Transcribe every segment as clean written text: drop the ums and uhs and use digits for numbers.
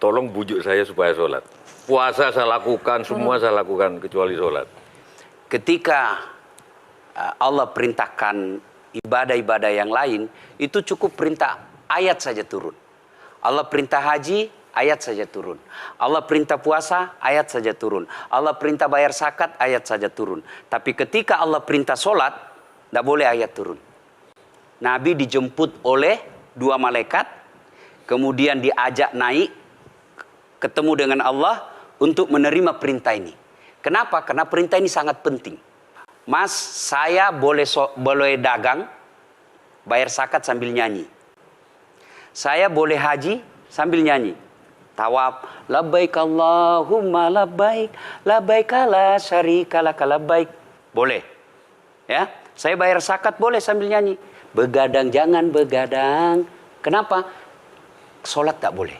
tolong bujuk saya supaya sholat. Puasa saya lakukan, semua saya lakukan kecuali sholat. Ketika Allah perintahkan ibadah-ibadah yang lain, itu cukup perintah ayat saja turun. Allah perintah haji, ayat saja turun. Allah perintah puasa, ayat saja turun. Allah perintah bayar zakat, ayat saja turun. Tapi ketika Allah perintah sholat, tidak boleh ayat turun. Nabi dijemput oleh 2 malaikat, kemudian diajak naik, ketemu dengan Allah untuk menerima perintah ini. Kenapa? Karena perintah ini sangat penting. Mas, saya boleh dagang, bayar zakat sambil nyanyi. Saya boleh haji sambil nyanyi. Tawaf, labbaik Allahumma labbaik, labbaik la syarika laka labbaik. Boleh. Ya, saya bayar zakat boleh sambil nyanyi. Begadang jangan begadang. Kenapa? Salat tak boleh.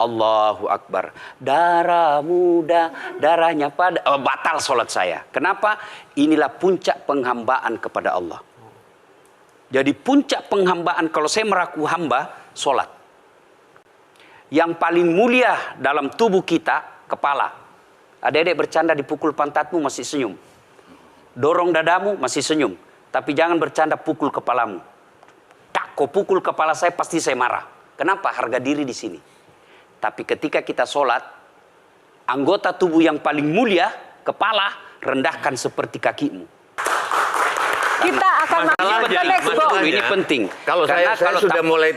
Allahu Akbar. Darah muda, darahnya pada batal salat saya. Kenapa? Inilah puncak penghambaan kepada Allah. Jadi puncak penghambaan kalau saya meraku hamba, salat. Yang paling mulia dalam tubuh kita, kepala. Adik-adik bercanda dipukul pantatmu masih senyum. Dorong dadamu masih senyum. Tapi jangan bercanda pukul kepalamu. Tak, kau pukul kepala saya pasti saya marah. Kenapa? Harga diri di sini. Tapi ketika kita sholat, anggota tubuh yang paling mulia, kepala, rendahkan seperti kakimu. Kita akan masuk ke next goal. Ini penting. Kalau saya sudah mulai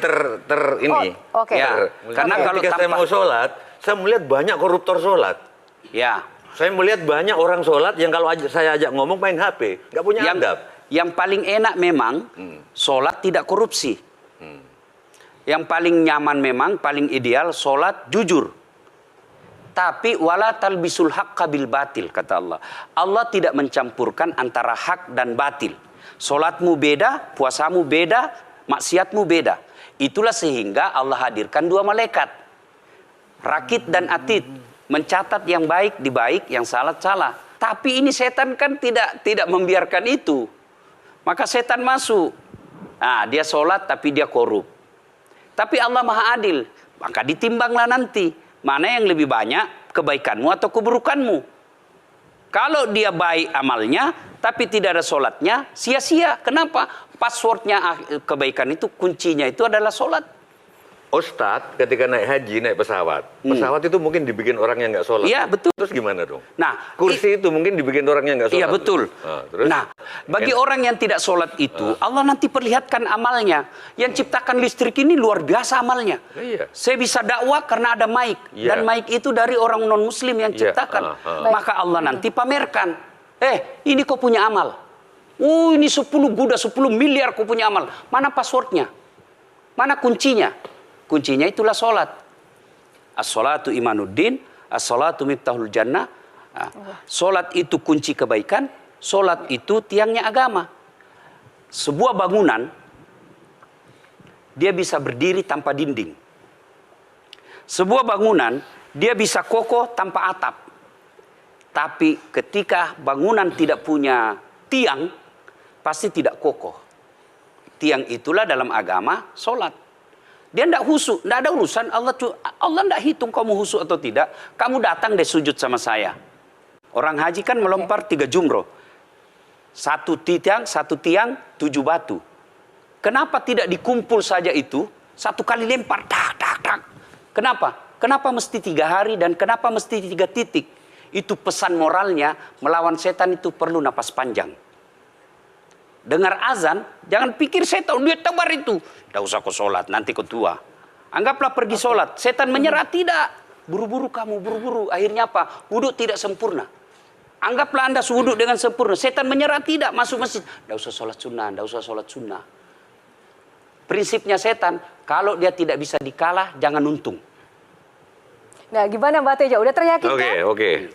ini. Oke. Ya, karena kalau ketika saya mau sholat, saya melihat banyak koruptor sholat. Ya. Saya melihat banyak orang sholat yang kalau saya ajak ngomong main HP, nggak punya adab. Yang paling enak memang sholat tidak korupsi. Yang paling nyaman memang, paling ideal sholat jujur. Tapi wala talbisul haqqa bil batil, kata Allah. Allah tidak mencampurkan antara hak dan batil. Sholatmu beda, puasamu beda, maksiatmu beda. Itulah sehingga Allah hadirkan 2 malaikat. Rakit dan atid. Mencatat yang baik di baik, yang salah salah. Tapi ini setan kan tidak membiarkan itu. Maka setan masuk. Nah, dia sholat tapi dia korup. Tapi Allah Maha Adil. Maka ditimbanglah nanti. Mana yang lebih banyak, kebaikanmu atau keburukanmu. Kalau dia baik amalnya, tapi tidak ada sholatnya, sia-sia. Kenapa? Passwordnya kebaikan itu, kuncinya itu adalah sholat. Ustadz ketika naik haji, naik pesawat. Pesawat itu mungkin dibikin orang yang nggak sholat. Iya, betul. Terus gimana dong? Nah, kursi itu mungkin dibikin orang yang nggak sholat. Iya, betul. Terus? Nah, bagi orang yang tidak sholat itu, Allah nanti perlihatkan amalnya. Yang ciptakan listrik ini luar biasa amalnya. Iya. Saya bisa dakwah karena ada mic. Iya. Dan mic itu dari orang non-muslim yang ciptakan. Maka Allah nanti pamerkan. Ini kau punya amal. Ini 10 Buddha, 10 miliar kau punya amal. Mana passwordnya? Mana kuncinya? Kuncinya itulah sholat. As-sholatu imanuddin, as-sholatu miftahul jannah. Sholat itu kunci kebaikan, sholat itu tiangnya agama. Sebuah bangunan, dia bisa berdiri tanpa dinding. Sebuah bangunan, dia bisa kokoh tanpa atap. Tapi ketika bangunan tidak punya tiang, pasti tidak kokoh. Tiang itulah dalam agama, sholat. Dia tidak husu, tidak ada urusan. Allah tidak hitung kamu husu atau tidak. Kamu datang deh sujud sama saya. Orang haji kan melempar 3 jumroh. 1 tiang, 7 batu. Kenapa tidak dikumpul saja itu? 1 kali lempar, tak, tak, tak. Kenapa? Kenapa mesti 3 hari dan kenapa mesti 3 titik? Itu pesan moralnya, melawan setan itu perlu napas panjang. Dengar azan, jangan pikir setan, dia tebar itu. Tidak usah kau sholat, nanti kau tua. Anggaplah pergi sholat. Setan menyerah, tidak. Buru-buru kamu, buru-buru. Akhirnya apa? Wudhu tidak sempurna. Anggaplah Anda wudhu dengan sempurna. Setan menyerah, tidak. Masuk masjid. Tidak usah sholat sunnah, tidak usah sholat sunnah. Prinsipnya setan, kalau dia tidak bisa dikalah, jangan untung. Nah, gimana Mbak Teja? Udah teryakinkan? Oke.